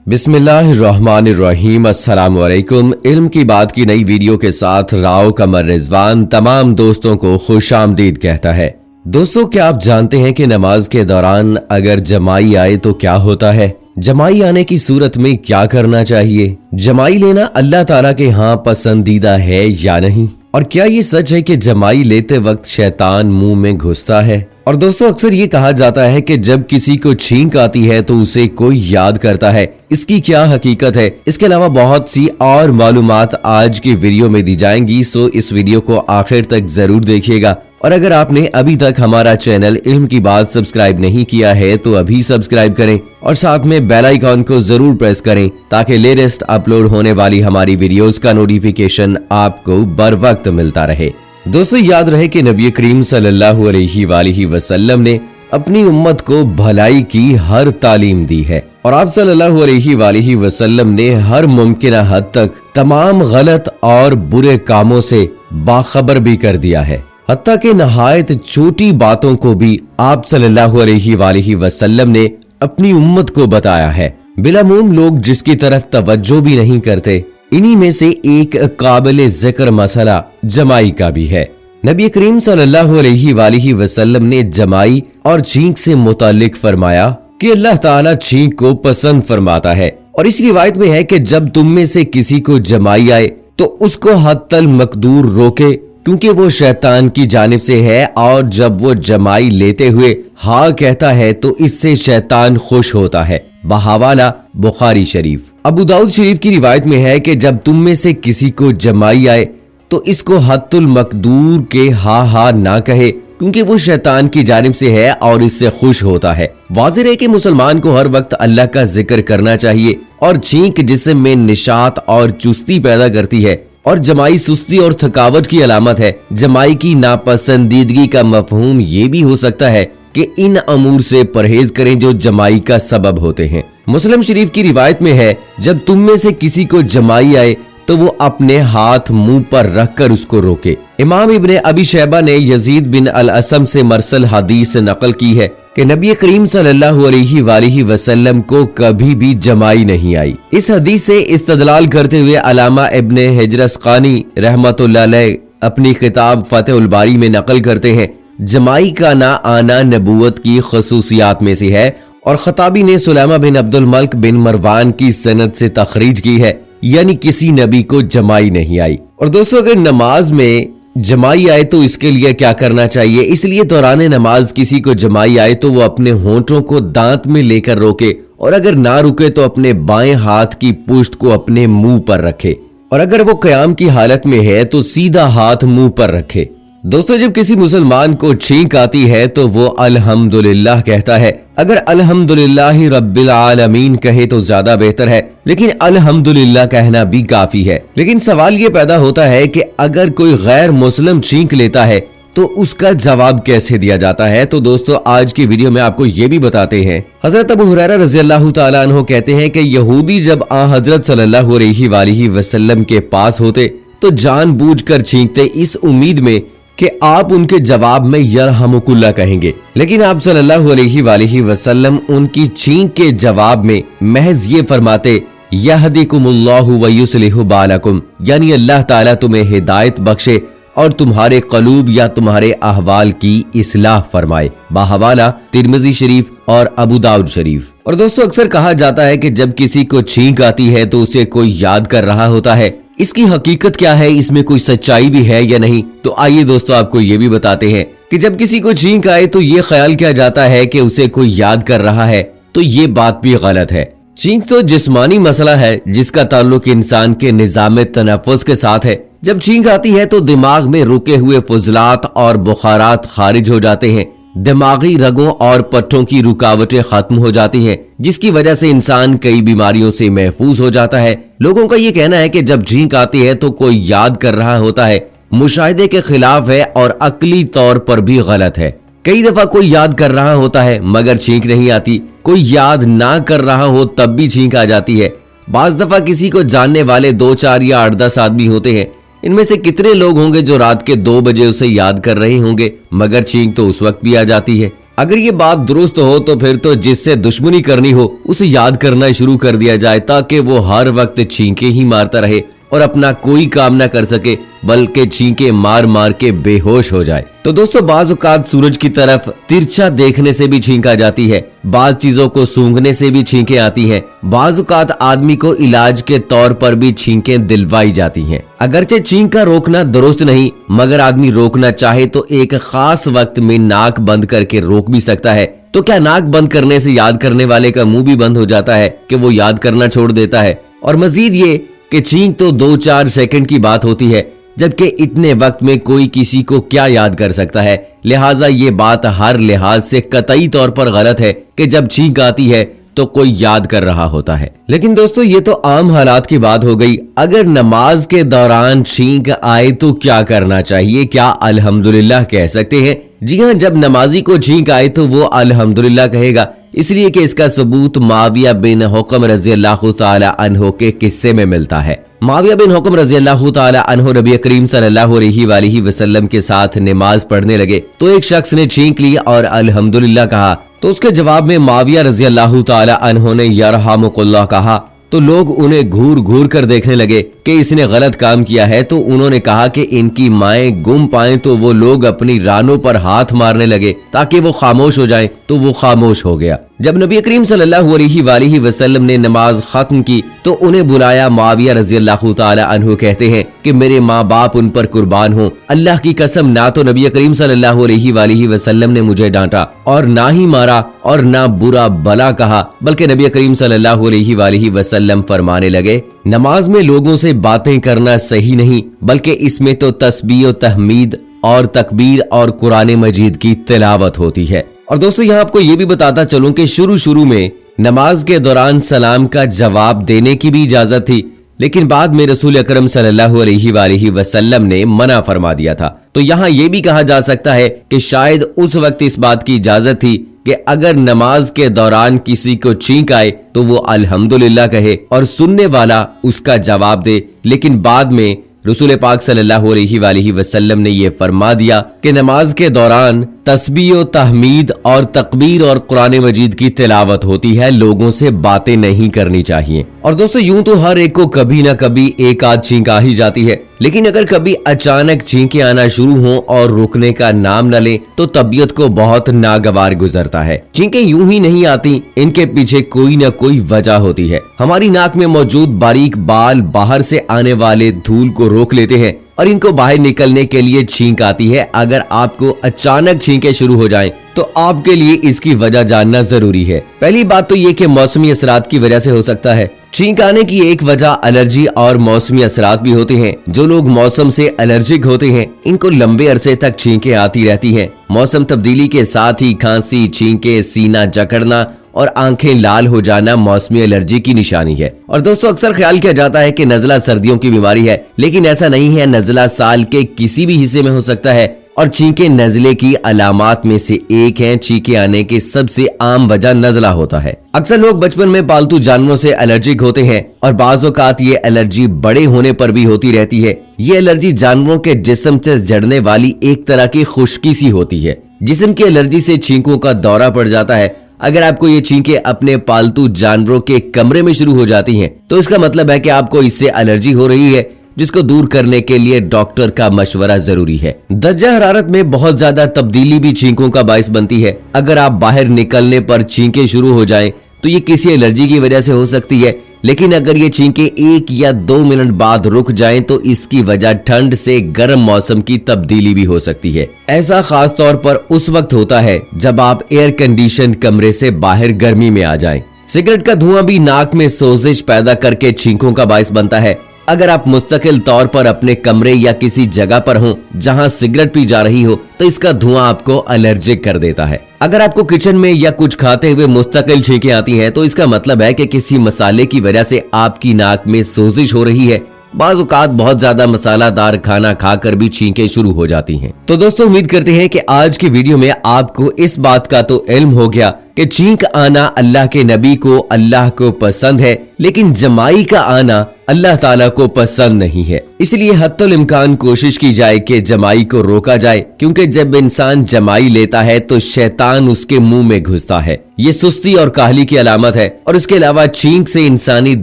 بسم اللہ الرحمن الرحیم۔ السلام علیکم۔ علم کی بات کی نئی ویڈیو کے ساتھ راؤ قمر رضوان تمام دوستوں کو خوش آمدید کہتا ہے۔ دوستو، کیا آپ جانتے ہیں کہ نماز کے دوران اگر جمائی آئے تو کیا ہوتا ہے؟ جمائی آنے کی صورت میں کیا کرنا چاہیے؟ جمائی لینا اللہ تعالیٰ کے ہاں پسندیدہ ہے یا نہیں؟ اور کیا یہ سچ ہے کہ جمائی لیتے وقت شیطان منہ میں گھستا ہے؟ اور دوستو، اکثر یہ کہا جاتا ہے کہ جب کسی کو چھینک آتی ہے تو اسے کوئی یاد کرتا ہے۔ اس کی کیا حقیقت ہے؟ اس کے علاوہ بہت سی اور معلومات آج کی ویڈیو میں دی جائیں گی، سو اس ویڈیو کو آخر تک ضرور دیکھیے گا۔ اور اگر آپ نے ابھی تک ہمارا چینل علم کی بات سبسکرائب نہیں کیا ہے تو ابھی سبسکرائب کریں اور ساتھ میں بیل آئیکن کو ضرور پریس کریں تاکہ لیٹسٹ اپلوڈ ہونے والی ہماری ویڈیوز کا نوٹیفیکیشن آپ کو بر وقت ملتا رہے۔ دوستو، یاد رہے کہ نبی کریم صلی اللہ علیہ وآلہ وسلم نے اپنی امت کو بھلائی کی ہر تعلیم دی ہے، اور آپ صلی اللہ علیہ وآلہ وسلم نے ہر ممکنہ حد تک تمام غلط اور برے کاموں سے باخبر بھی کر دیا ہے۔ حتیٰ کہ نہایت چھوٹی باتوں کو بھی آپ صلی اللہ علیہ وآلہ وسلم نے اپنی امت کو بتایا ہے۔ بالعموم لوگ جس کی طرف توجہ بھی نہیں کرتے، انہی میں سے ایک قابل ذکر مسئلہ جمائی کا بھی ہے۔ نبی کریم صلی اللہ علیہ وآلہ وسلم نے جمائی اور چھینک سے متعلق فرمایا کہ اللہ تعالیٰ چھینک کو پسند فرماتا ہے، اور اس روایت میں ہے کہ جب تم میں سے کسی کو جمائی آئے تو اس کو حتی المقدور روکے، کیونکہ وہ شیطان کی جانب سے ہے، اور جب وہ جمائی لیتے ہوئے ہاں کہتا ہے تو اس سے شیطان خوش ہوتا ہے۔ بحوالہ بخاری شریف۔ ابو داؤد شریف کی روایت میں ہے کہ جب تم میں سے کسی کو جمائی آئے تو اس کو حتی المقدور کے ہاں نہ کہے، کیونکہ وہ شیطان کی جانب سے ہے اور اس سے خوش ہوتا ہے۔ واضح ہے کہ مسلمان کو ہر وقت اللہ کا ذکر کرنا چاہیے، اور چھینک جسم میں نشاط اور چستی پیدا کرتی ہے، اور جمائی سستی اور تھکاوٹ کی علامت ہے۔ جمائی کی ناپسندیدگی کا مفہوم یہ بھی ہو سکتا ہے کہ ان امور سے پرہیز کریں جو جمائی کا سبب ہوتے ہیں۔ مسلم شریف کی روایت میں ہے، جب تم میں سے کسی کو جمائی آئے تو وہ اپنے ہاتھ منہ پر رکھ کر اس کو روکے۔ امام ابن ابی شیبہ نے یزید بن الاسم سے مرسل حدیث نقل کی ہے کہ نبی کریم صلی اللہ علیہ وآلہ وسلم کو کبھی بھی جمائی نہیں آئی۔ اس حدیث سے استدلال کرتے ہوئے علامہ ابن حجر اسقلانی رحمۃ اللہ علیہ اپنی کتاب فتح الباری میں نقل کرتے ہیں، جمائی کا نہ آنا نبوت کی خصوصیات میں سے ہے، اور خطابی نے سلیمہ بن عبد الملک بن مروان کی سند سے تخریج کی ہے، یعنی کسی نبی کو جمائی نہیں آئی۔ اور دوستو، اگر نماز میں جمائی آئے تو اس کے لیے کیا کرنا چاہیے؟ اس لیے دوران نماز کسی کو جمائی آئے تو وہ اپنے ہونٹوں کو دانت میں لے کر روکے، اور اگر نہ رکے تو اپنے بائیں ہاتھ کی پشت کو اپنے منہ پر رکھے، اور اگر وہ قیام کی حالت میں ہے تو سیدھا ہاتھ منہ پر رکھے۔ دوستو، جب کسی مسلمان کو چھینک آتی ہے تو وہ الحمدللہ کہتا ہے۔ اگر الحمدللہ رب العالمین کہے تو زیادہ بہتر ہے، لیکن الحمدللہ کہنا بھی کافی ہے۔ لیکن سوال یہ پیدا ہوتا ہے کہ اگر کوئی غیر مسلم چھینک لیتا ہے تو اس کا جواب کیسے دیا جاتا ہے؟ تو دوستو، آج کی ویڈیو میں آپ کو یہ بھی بتاتے ہیں۔ حضرت ابو ہریرہ رضی اللہ تعالیٰ عنہ کہتے ہیں کہ یہودی جب حضرت صلی اللہ علیہ وآلہ وسلم کے پاس ہوتے تو جان بوجھ کر چھینکتے، اس امید میں کہ آپ ان کے جواب میں یرحمک اللہ کہیں گے، لیکن آپ صلی اللہ علیہ وآلہ وسلم ان کی چھینک کے جواب میں محض یہ فرماتے، یہدیکم اللہ ویصلح بالکم، یعنی اللہ تعالیٰ تمہیں ہدایت بخشے اور تمہارے قلوب یا تمہارے احوال کی اصلاح فرمائے۔ بحوالہ ترمذی شریف اور ابو داؤد شریف۔ اور دوستو، اکثر کہا جاتا ہے کہ جب کسی کو چھینک آتی ہے تو اسے کوئی یاد کر رہا ہوتا ہے۔ اس کی حقیقت کیا ہے؟ اس میں کوئی سچائی بھی ہے یا نہیں؟ تو آئیے دوستو، آپ کو یہ بھی بتاتے ہیں کہ جب کسی کو چھینک آئے تو یہ خیال کیا جاتا ہے کہ اسے کوئی یاد کر رہا ہے، تو یہ بات بھی غلط ہے۔ چھینک تو جسمانی مسئلہ ہے جس کا تعلق انسان کے نظام تنفس کے ساتھ ہے۔ جب چھینک آتی ہے تو دماغ میں رکے ہوئے فضلات اور بخارات خارج ہو جاتے ہیں، دماغی رگوں اور پٹھوں کی رکاوٹیں ختم ہو جاتی ہیں، جس کی وجہ سے انسان کئی بیماریوں سے محفوظ ہو جاتا ہے۔ لوگوں کا یہ کہنا ہے کہ جب چھینک آتی ہے تو کوئی یاد کر رہا ہوتا ہے، مشاہدے کے خلاف ہے اور عقلی طور پر بھی غلط ہے۔ کئی دفعہ کوئی یاد کر رہا ہوتا ہے مگر چھینک نہیں آتی، کوئی یاد نہ کر رہا ہو تب بھی چھینک آ جاتی ہے۔ بعض دفعہ کسی کو جاننے والے 2 4 یا 8 10 آدمی ہوتے ہیں، ان میں سے کتنے لوگ ہوں گے جو رات کے 2 بجے اسے یاد کر رہے ہوں گے، مگر چھینک تو اس وقت بھی آ جاتی ہے۔ अगर ये बात दुरुस्त हो तो फिर तो जिससे दुश्मनी करनी हो उसे याद करना शुरू कर दिया जाए, ताकि वो हर वक्त छींके ही मारता रहे और अपना कोई काम ना कर सके, बल्कि छींके मार मार के बेहोश हो जाए। तो दोस्तों, बाज़ औक़ात सूरज की तरफ तिरछा देखने से भी छींक आ जाती है, बाज़ चीजों को सूंघने से भी छींकें आती हैं, बाज़ औक़ात आदमी को इलाज के तौर पर भी छींकें दिलवाई जाती हैं। अगरचे छींक का रोकना दुरुस्त नहीं, मगर आदमी रोकना चाहे तो एक खास वक्त में नाक बंद करके रोक भी सकता है। तो क्या नाक बंद करने से याद करने वाले का मुंह भी बंद हो जाता है कि वो याद करना छोड़ देता है? और मजीद ये कि छींक तो 2-4 सेकंड की बात होती है, जबकि इतने वक्त में कोई किसी को क्या याद कर सकता है। लिहाजा ये बात हर लिहाज से कतई तौर पर गलत है कि जब छींक आती है तो कोई याद कर रहा होता है। लेकिन दोस्तों, ये तो आम हालात की बात हो गई। अगर नमाज के दौरान छींक आए तो क्या करना चाहिए? क्या अल्हम्दुलिल्लाह कह सकते हैं? जी हाँ, जब नमाजी को छींक आए तो वो अल्हम्दुलिल्लाह कहेगा, इसलिए कि इसका सबूत माविया बिन हुक्म रज़ियल्लाहु ताला अन्हु के किस्से में मिलता है। माविया बिन हुक्म रज़ियल्लाहु ताला अन्हु नबी करीम सल्लल्लाहु अलैहि वसल्लम के साथ नमाज पढ़ने लगे तो एक शख्स ने छींक ली और अल्हम्दुलिल्लाह कहा, तो उसके जवाब में माविया रज़ियल्लाहु ताला अन्हु ने यरहमुकुल्लाह कहा। तो लोग उन्हें घूर घूर कर देखने लगे कि इसने गलत काम किया है। तो उन्होंने कहा कि इनकी माएं गुम पाएं तो वो लोग अपनी रानों पर हाथ मारने लगे ताकि वो खामोश हो जाएं, तो वो खामोश हो गया। जब नबी करीम सल्लल्लाहु अलैहि वसल्लम ने नमाज खत्म की तो उन्हें बुलाया। माविया रज़ियल्लाहु ताला अन्हु कहते हैं कि मेरे माँ बाप उन पर कुर्बान हो, अल्लाह की कसम ना तो नबी करीम सल्लल्लाहु अलैहि वसल्लम ने मुझे डांटा और ना ही मारा और ना बुरा भला कहा, बल्कि नबी करीम सल्लल्लाहु अलैहि वसल्लम फरमाने लगे, नमाज में लोगों से बातें करना सही नहीं, बल्कि इसमें तो तस्बीह और तहमीद और तकबीर और कुरान मजीद की तिलावत होती है। और दोस्तों, यहाँ आपको ये भी बताता चलूं कि शुरू में नमाज के दौरान सलाम का जवाब देने की भी इजाजत थी, लेकिन बाद में रसूल अकरम सल्लल्लाहु अलैहि वसल्लम ने मना फरमा दिया था। तो यहाँ ये भी कहा जा सकता है कि शायद उस वक्त इस बात की इजाजत थी कि अगर नमाज के दौरान किसी को छींक आए तो वो अल्हम्दुलिल्लाह कहे और सुनने वाला उसका जवाब दे। लेकिन बाद में रसूल पाक सल्लल्लाहु अलैहि वसल्लम ने ये फरमा दिया कि नमाज के दौरान तस्बीह, तहमीद और तकबीर और कुरान मजीद की तिलावत होती है, लोगों से बातें नहीं करनी चाहिए। और दोस्तों, यूं तो हर एक को कभी ना कभी एक आध छींक आ ही जाती है, लेकिन अगर कभी अचानक छींकें आना शुरू हों और रुकने का नाम न ले तो तबीयत को बहुत नागवार गुजरता है। छींकें यूं ही नहीं आती, इनके पीछे कोई न कोई वजह होती है। हमारी नाक में मौजूद बारीक बाल बाहर से आने वाले धूल को रोक लेते हैं और इनको बाहर निकलने के लिए छींक आती है। अगर आपको अचानक छींकें शुरू हो जाएं, तो आपके लिए इसकी वजह जानना जरूरी है। पहली बात तो ये कि मौसमी असरात की वजह से हो सकता है। छींक आने की एक वजह एलर्जी और मौसमी असरात भी होते हैं। जो लोग मौसम से एलर्जिक होते हैं, इनको लंबे अरसे तक छींकें आती रहती हैं। मौसम तब्दीली के साथ ही खांसी, छींकें, सीना जकड़ना और आंखें लाल हो जाना मौसमी एलर्जी की निशानी है। और दोस्तों, अक्सर ख्याल किया जाता है कि नज़ला सर्दियों की बीमारी है, लेकिन ऐसा नहीं है। नज़ला साल के किसी भी हिस्से में हो सकता है और छींकें नज़ले की अलामात में से एक है। छींकें आने की सबसे आम वजह नज़ला होता है। अक्सर लोग बचपन में पालतू जानवरों से एलर्जिक होते हैं और बाज़ औक़ात ये एलर्जी बड़े होने पर भी होती रहती है। ये एलर्जी जानवरों के जिस्म से जड़ने वाली एक तरह की खुश्की सी होती है। जिस्म की एलर्जी से छींकों का दौरा पड़ जाता है। अगर आपको ये छींकें अपने पालतू जानवरों के कमरे में शुरू हो जाती हैं, तो इसका मतलब है कि आपको इससे एलर्जी हो रही है, जिसको दूर करने के लिए डॉक्टर का मशवरा जरूरी है। दर्जा हरारत में बहुत ज्यादा तब्दीली भी छींकों का बाइस बनती है। अगर आप बाहर निकलने पर छींकें शुरू हो जाएं, तो ये किसी एलर्जी की वजह से हो सकती है, लेकिन अगर ये छींकें 1 या 2 मिनट बाद रुक जाएं, तो इसकी वजह ठंड से गर्म मौसम की तब्दीली भी हो सकती है। ऐसा खास तौर पर उस वक्त होता है जब आप एयर कंडीशन कमरे से बाहर गर्मी में आ जाएं। सिगरेट का धुआं भी नाक में सोजिश पैदा करके छींकों का बाइस बनता है। अगर आप मुस्तकिल तौर पर अपने कमरे या किसी जगह पर हो जहां सिगरेट पी जा रही हो, तो इसका धुआं आपको एलर्जिक कर देता है। अगर आपको किचन में या कुछ खाते हुए मुस्तकिल छींकें आती हैं, तो इसका मतलब है कि किसी मसाले की वजह से आपकी नाक में सोजिश हो रही है। बाज़ औक़ात बहुत ज्यादा मसालादार खाना खाकर भी छींकें शुरू हो जाती हैं। तो दोस्तों, उम्मीद करते हैं कि आज की वीडियो में आपको इस बात का तो इल्म हो गया कि छींक आना अल्लाह के नबी को, अल्लाह को पसंद है, लेकिन जमाई का आना अल्लाह ताला को पसंद नहीं है। इसलिए हत्तुल इम्कान कोशिश की जाए कि जमाई को रोका जाए, क्योंकि जब इंसान जमाई लेता है तो शैतान उसके मुंह में घुसता है। ये सुस्ती और काहली की अलामत है और इसके अलावा छींक से इंसानी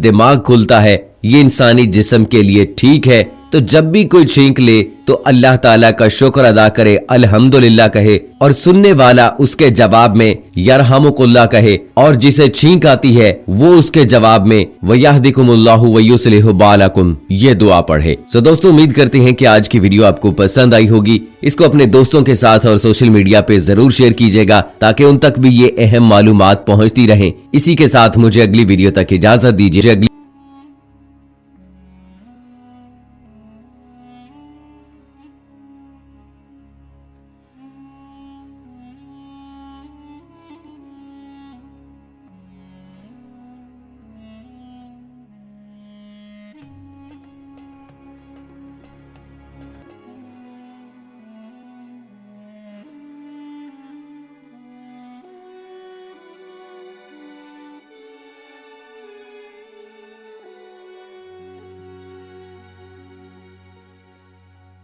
दिमाग खुलता है। ये इंसानी जिस्म के लिए ठीक है, तो जब भी कोई छींक ले तो अल्लाह ताला का शुक्र अदा करे, अल्हम्दुलिल्लाह कहे, और सुनने वाला उसके जवाब में यरहमुकुल्लाह कहे, और जिसे छींक आती है वो उसके जवाब में वयहदिकुमुल्लाहु वयुस्लिहु बालकुम ये दुआ पढ़े। सो दोस्तों, उम्मीद करते हैं कि आज की वीडियो आपको पसंद आई होगी। इसको अपने दोस्तों के साथ और सोशल मीडिया पे जरूर शेयर कीजिएगा ताकि उन तक भी ये अहम मालूमात पहुंचती रहें। इसी के साथ मुझे अगली वीडियो तक इजाजत दीजिए।